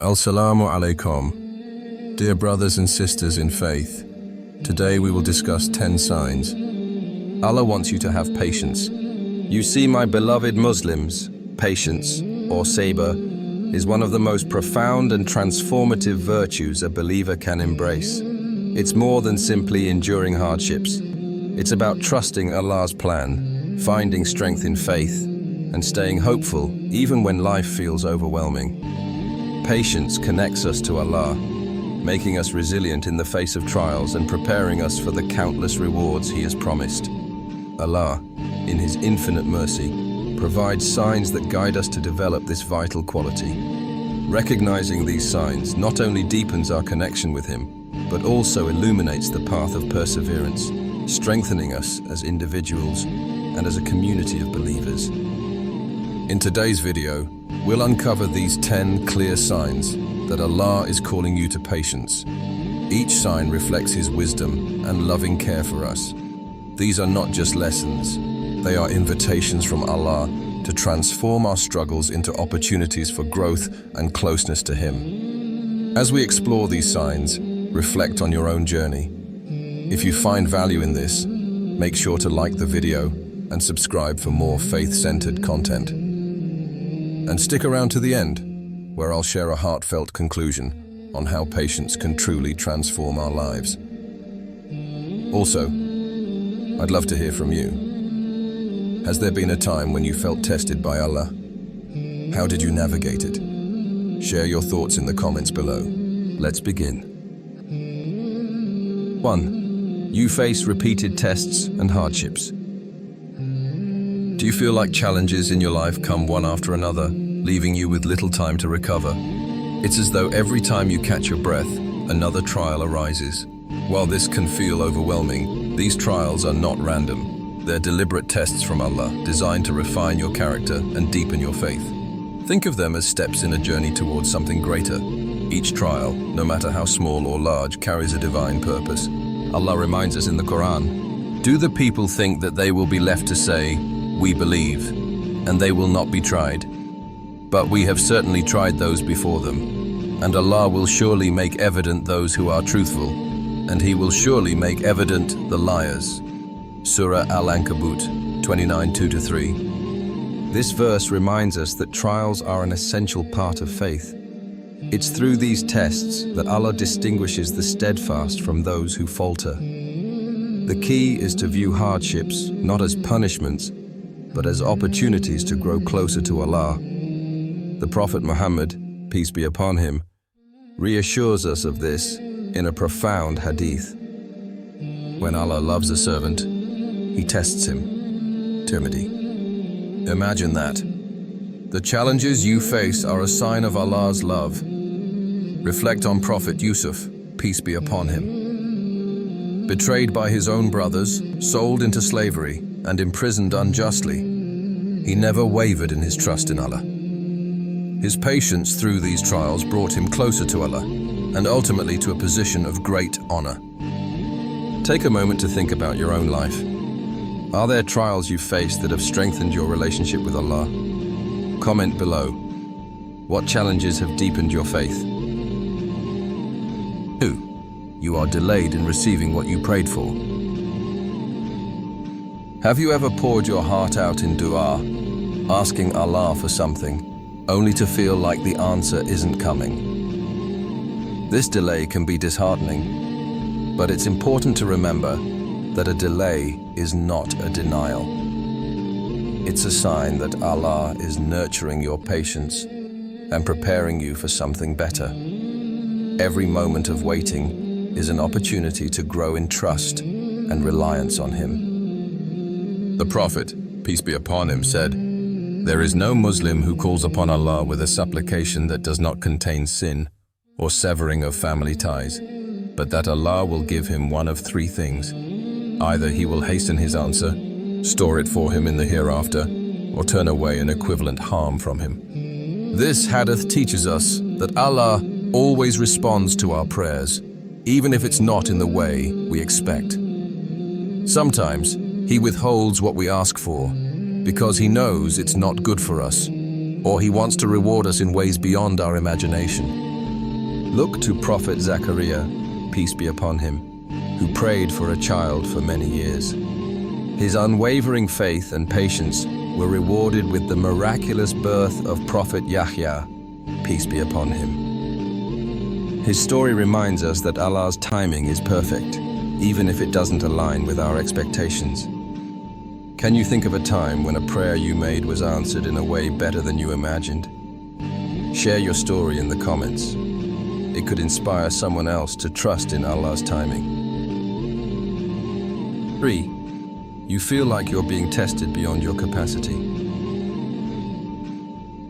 Salamu alaykom. Dear brothers and sisters in faith, today we will discuss 10 signs. Allah wants you to have patience. You see, my beloved Muslims, patience, or sabr, is one of the most profound and transformative virtues a believer can embrace. It's more than simply enduring hardships. It's about trusting Allah's plan, finding strength in faith, and staying hopeful even when life feels overwhelming. Patience connects us to Allah, making us resilient in the face of trials and preparing us for the countless rewards He has promised. Allah, in His infinite mercy, provides signs that guide us to develop this vital quality. Recognizing these signs not only deepens our connection with Him, but also illuminates the path of perseverance, strengthening us as individuals and as a community of believers. In today's video, we'll uncover these 10 clear signs that Allah is calling you to patience. Each sign reflects His wisdom and loving care for us. These are not just lessons, they are invitations from Allah to transform our struggles into opportunities for growth and closeness to Him. As we explore these signs, reflect on your own journey. If you find value in this, make sure to like the video and subscribe for more faith-centered content. And stick around to the end, where I'll share a heartfelt conclusion on how patience can truly transform our lives. Also, I'd love to hear from you. Has there been a time when you felt tested by Allah? How did you navigate it? Share your thoughts in the comments below. Let's begin. 1. You face repeated tests and hardships. Do you feel like challenges in your life come one after another, leaving you with little time to recover? It's as though every time you catch your breath, another trial arises. While this can feel overwhelming, these trials are not random. They're deliberate tests from Allah, designed to refine your character and deepen your faith. Think of them as steps in a journey towards something greater. Each trial, no matter how small or large, carries a divine purpose. Allah reminds us in the Quran, "Do the people think that they will be left to say, 'We believe,' and they will not be tried? But we have certainly tried those before them, and Allah will surely make evident those who are truthful, and He will surely make evident the liars." Surah Al-Ankabut 29:2-3. This verse reminds us that trials are an essential part of faith. It's through these tests that Allah distinguishes the steadfast from those who falter. The key is to view hardships not as punishments, but as opportunities to grow closer to Allah. The Prophet Muhammad, peace be upon him, reassures us of this in a profound hadith. When Allah loves a servant, He tests him. Tirmidhi. Imagine that. The challenges you face are a sign of Allah's love. Reflect on Prophet Yusuf, peace be upon him. Betrayed by his own brothers, sold into slavery, and imprisoned unjustly, he never wavered in his trust in Allah. His patience through these trials brought him closer to Allah, and ultimately to a position of great honor. Take a moment to think about your own life. Are there trials you faced that have strengthened your relationship with Allah? Comment below. What challenges have deepened your faith? 2. You are delayed in receiving what you prayed for. Have you ever poured your heart out in dua, asking Allah for something, only to feel like the answer isn't coming? This delay can be disheartening, but it's important to remember that a delay is not a denial. It's a sign that Allah is nurturing your patience and preparing you for something better. Every moment of waiting is an opportunity to grow in trust and reliance on Him. The Prophet, peace be upon him, said, "There is no Muslim who calls upon Allah with a supplication that does not contain sin or severing of family ties, but that Allah will give him one of three things. Either He will hasten his answer, store it for him in the hereafter, or turn away an equivalent harm from him." This hadith teaches us that Allah always responds to our prayers, even if it's not in the way we expect. Sometimes He withholds what we ask for because He knows it's not good for us, or He wants to reward us in ways beyond our imagination. Look to Prophet Zechariah, peace be upon him, who prayed for a child for many years. His unwavering faith and patience were rewarded with the miraculous birth of Prophet Yahya, peace be upon him. His story reminds us that Allah's timing is perfect, even if it doesn't align with our expectations. Can you think of a time when a prayer you made was answered in a way better than you imagined? Share your story in the comments. It could inspire someone else to trust in Allah's timing. 3. You feel like you're being tested beyond your capacity.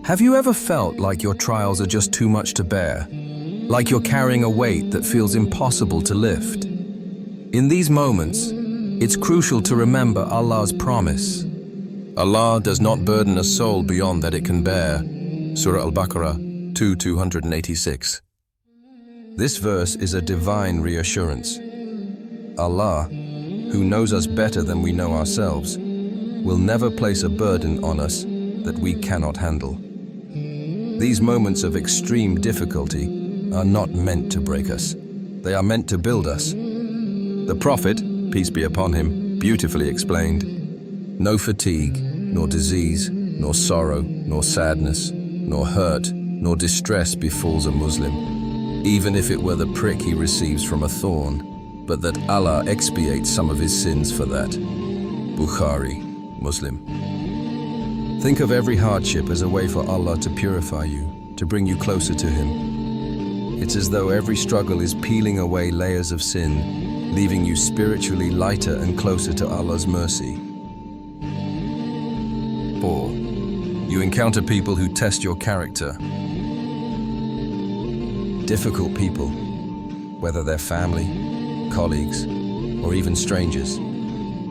Have you ever felt like your trials are just too much to bear? Like you're carrying a weight that feels impossible to lift? In these moments, it's crucial to remember Allah's promise. Allah does not burden a soul beyond that it can bear. Surah Al-Baqarah 2:286. This verse is a divine reassurance. Allah, who knows us better than we know ourselves, will never place a burden on us that we cannot handle. These moments of extreme difficulty are not meant to break us. They are meant to build us. The Prophet, peace be upon him, beautifully explained, "No fatigue, nor disease, nor sorrow, nor sadness, nor hurt, nor distress befalls a Muslim, even if it were the prick he receives from a thorn, but that Allah expiates some of his sins for that." Bukhari, Muslim. Think of every hardship as a way for Allah to purify you, to bring you closer to Him. It's as though every struggle is peeling away layers of sin, leaving you spiritually lighter and closer to Allah's mercy. 4. You encounter people who test your character. Difficult people, whether they're family, colleagues, or even strangers,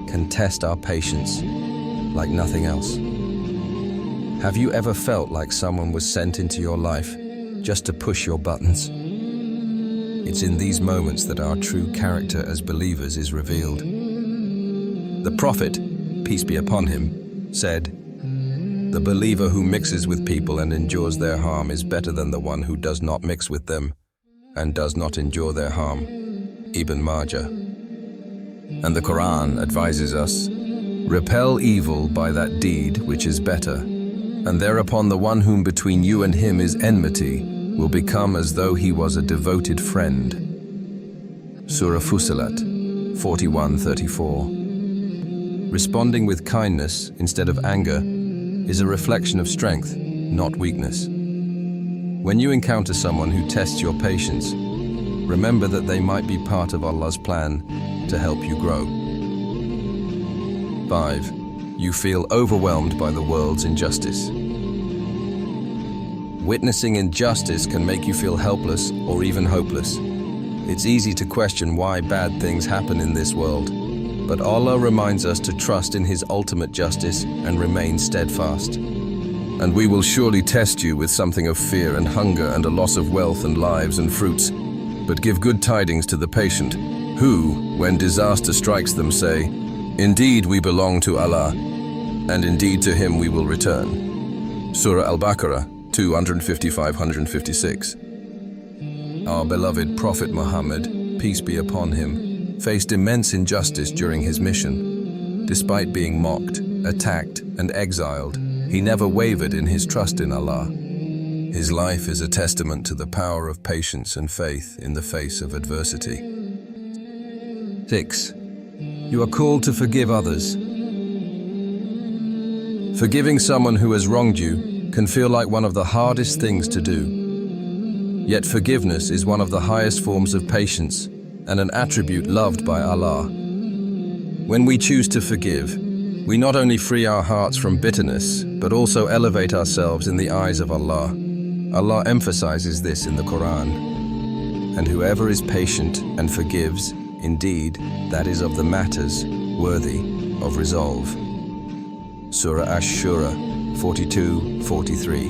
can test our patience like nothing else. Have you ever felt like someone was sent into your life just to push your buttons? It's in these moments that our true character as believers is revealed. The Prophet, peace be upon him, said, "The believer who mixes with people and endures their harm is better than the one who does not mix with them and does not endure their harm." Ibn Majah. And the Quran advises us, "Repel evil by that deed which is better, and thereupon the one whom between you and him is enmity will become as though he was a devoted friend." Surah Fussilat 41:34. Responding with kindness instead of anger is a reflection of strength, not weakness. When you encounter someone who tests your patience, remember that they might be part of Allah's plan to help you grow. 5. You feel overwhelmed by the world's injustice. Witnessing injustice can make you feel helpless or even hopeless. It's easy to question why bad things happen in this world, but Allah reminds us to trust in His ultimate justice and remain steadfast. "And we will surely test you with something of fear and hunger and a loss of wealth and lives and fruits. But give good tidings to the patient, who, when disaster strikes them, say, 'Indeed we belong to Allah, and indeed to Him we will return.'" Surah Al-Baqarah 255-156. Our beloved Prophet Muhammad, peace be upon him, faced immense injustice during his mission. Despite being mocked, attacked, and exiled, he never wavered in his trust in Allah. His life is a testament to the power of patience and faith in the face of adversity. 6. You are called to forgive others. Forgiving someone who has wronged you can feel like one of the hardest things to do. Yet forgiveness is one of the highest forms of patience and an attribute loved by Allah. When we choose to forgive, we not only free our hearts from bitterness, but also elevate ourselves in the eyes of Allah. Allah emphasizes this in the Quran. "And whoever is patient and forgives, indeed, that is of the matters worthy of resolve." Surah Ash-Shura 42-43.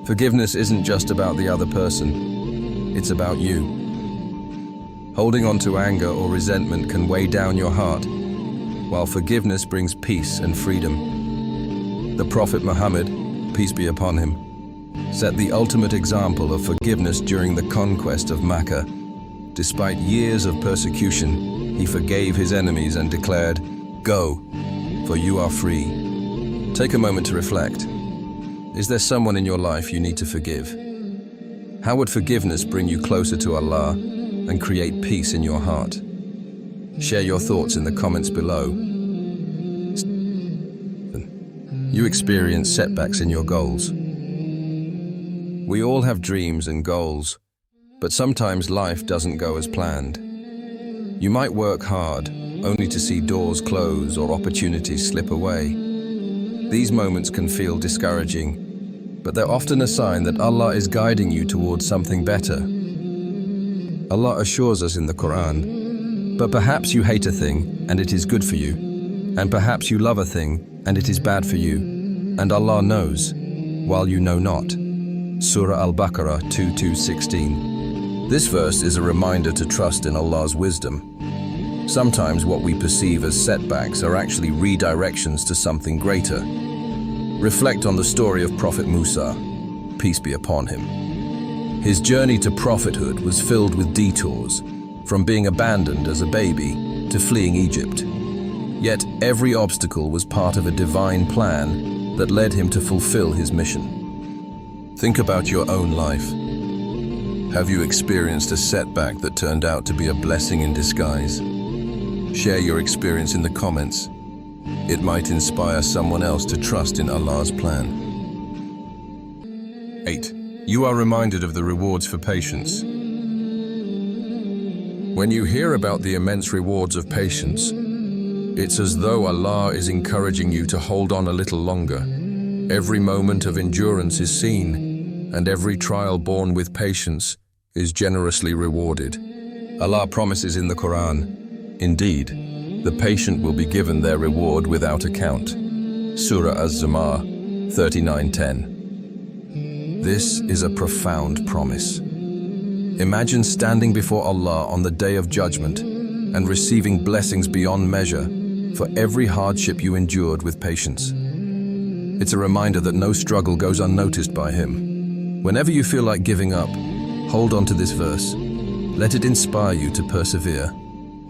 Forgiveness isn't just about the other person, it's about you. Holding on to anger or resentment can weigh down your heart, while forgiveness brings peace and freedom. The Prophet Muhammad, peace be upon him, set the ultimate example of forgiveness during the conquest of Mecca. Despite years of persecution, he forgave his enemies and declared, "Go, for you are free." Take a moment to reflect. Is there someone in your life you need to forgive? How would forgiveness bring you closer to Allah and create peace in your heart? Share your thoughts in the comments below. You experience setbacks in your goals. We all have dreams and goals, but sometimes life doesn't go as planned. You might work hard, only to see doors close or opportunities slip away. These moments can feel discouraging, but they're often a sign that Allah is guiding you towards something better. Allah assures us in the Quran, "But perhaps you hate a thing, and it is good for you, and perhaps you love a thing, and it is bad for you, and Allah knows, while you know not." Surah Al-Baqarah 2:16. This verse is a reminder to trust in Allah's wisdom. Sometimes what we perceive as setbacks are actually redirections to something greater. Reflect on the story of Prophet Musa, peace be upon him. His journey to prophethood was filled with detours, from being abandoned as a baby to fleeing Egypt. Yet every obstacle was part of a divine plan that led him to fulfill his mission. Think about your own life. Have you experienced a setback that turned out to be a blessing in disguise? Share your experience in the comments. It might inspire someone else to trust in Allah's plan. 8. You are reminded of the rewards for patience. When you hear about the immense rewards of patience, it's as though Allah is encouraging you to hold on a little longer. Every moment of endurance is seen, and every trial borne with patience is generously rewarded. Allah promises in the Quran, "Indeed, the patient will be given their reward without account." Surah Az-Zumar 39:10. This is a profound promise. Imagine standing before Allah on the Day of Judgment and receiving blessings beyond measure for every hardship you endured with patience. It's a reminder that no struggle goes unnoticed by Him. Whenever you feel like giving up, hold on to this verse. Let it inspire you to persevere,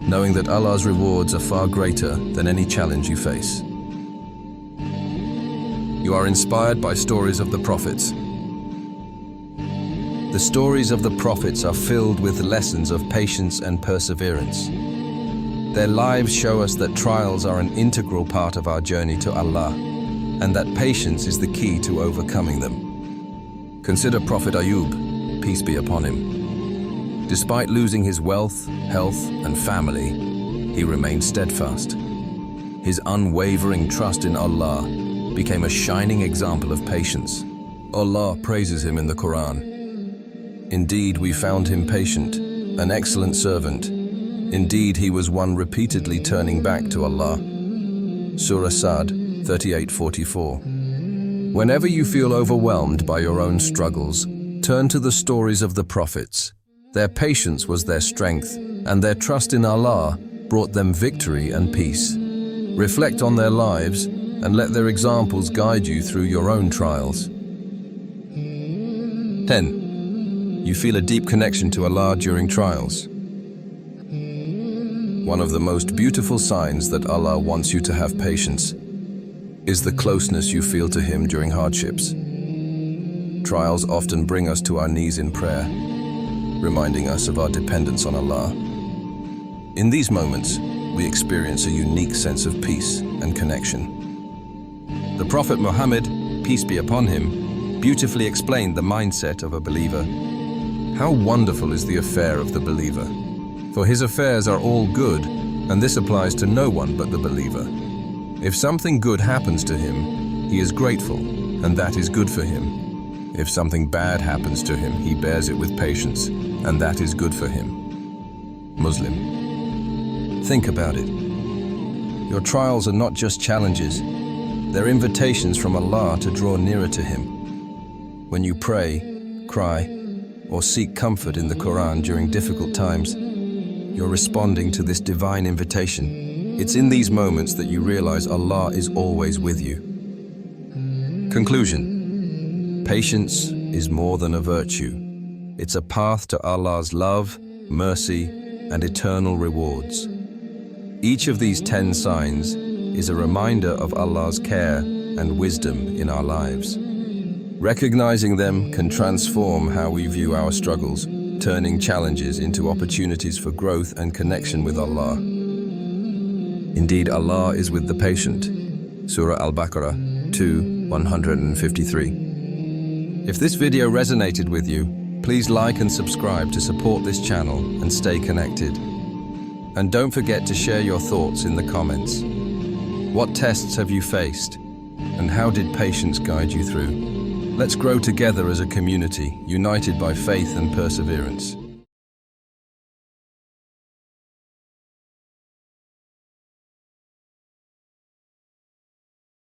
knowing that Allah's rewards are far greater than any challenge you face. You are inspired by stories of the prophets. The stories of the prophets are filled with lessons of patience and perseverance. Their lives show us that trials are an integral part of our journey to Allah, and that patience is the key to overcoming them. Consider Prophet Ayub, peace be upon him. Despite losing his wealth, health, and family, he remained steadfast. His unwavering trust in Allah became a shining example of patience. Allah praises him in the Quran. "Indeed, we found him patient, an excellent servant. Indeed, he was one repeatedly turning back to Allah." Surah Sad 38:44. Whenever you feel overwhelmed by your own struggles, turn to the stories of the prophets. Their patience was their strength, and their trust in Allah brought them victory and peace. Reflect on their lives and let their examples guide you through your own trials. 10. You feel a deep connection to Allah during trials. One of the most beautiful signs that Allah wants you to have patience is the closeness you feel to Him during hardships. Trials often bring us to our knees in prayer, reminding us of our dependence on Allah. In these moments, we experience a unique sense of peace and connection. The Prophet Muhammad, peace be upon him, beautifully explained the mindset of a believer. How wonderful is the affair of the believer! For his affairs are all good, and this applies to no one but the believer. If something good happens to him, he is grateful, and that is good for him. If something bad happens to him, he bears it with patience, and that is good for him. Muslim. Think about it. Your trials are not just challenges, they're invitations from Allah to draw nearer to Him. When you pray, cry, or seek comfort in the Quran during difficult times, you're responding to this divine invitation. It's in these moments that you realize Allah is always with you. Conclusion. Patience is more than a virtue. It's a path to Allah's love, mercy, and eternal rewards. Each of these 10 signs is a reminder of Allah's care and wisdom in our lives. Recognizing them can transform how we view our struggles, turning challenges into opportunities for growth and connection with Allah. Indeed, Allah is with the patient. Surah Al-Baqarah 2:153. If this video resonated with you, please like and subscribe to support this channel and stay connected. And don't forget to share your thoughts in the comments. What tests have you faced? And how did patience guide you through? Let's grow together as a community, united by faith and perseverance.